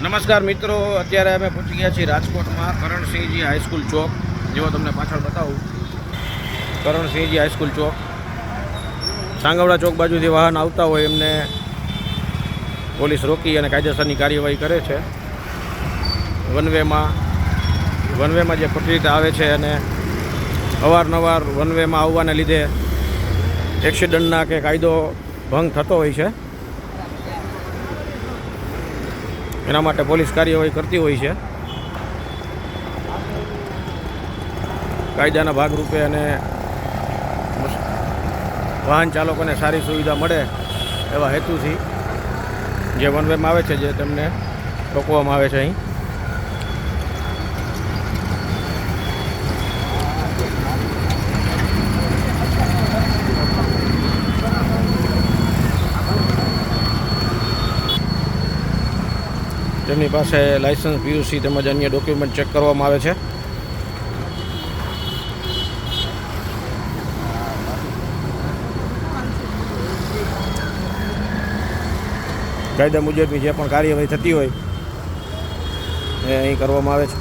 નમસ્કાર મિત્રો, અત્યારે અમે પહોંચી ગયા છીએ રાજકોટમાં કરણસિંહજી હાઈસ્કૂલ ચોક. જેવો તમને પાછળ બતાવું, કરણસિંહજી હાઈસ્કૂલ ચોક. સાંગવડા ચોક બાજુથી વાહન આવતા હોય એમને પોલીસ રોકી અને કાયદેસરની કાર્યવાહી કરે છે. વનવેમાં જે ખોટી રીતે આવે છે અને અવારનવાર વનવેમાં આવવાને લીધે એક્સિડન્ટના કે કાયદો ભંગ થતો હોય છે, એના માટે પોલીસ કાર્યવાહી કરતી હોય છે. કાયદાના ભાગરૂપે અને વાહન ચાલકોને સારી સુવિધા મળે એવા હેતુથી જે વનવેમાં આવે છે, જે તેમને રોકવામાં આવે છે. અહીં તેમની પાસે લાયસન્સ, પીયુસી તેમજ અન્ય ડોક્યુમેન્ટ ચેક કરવામાં આવે છે. કાયદા મુજબની જે પણ કાર્યવાહી થતી હોય એ અહીં કરવામાં આવે છે.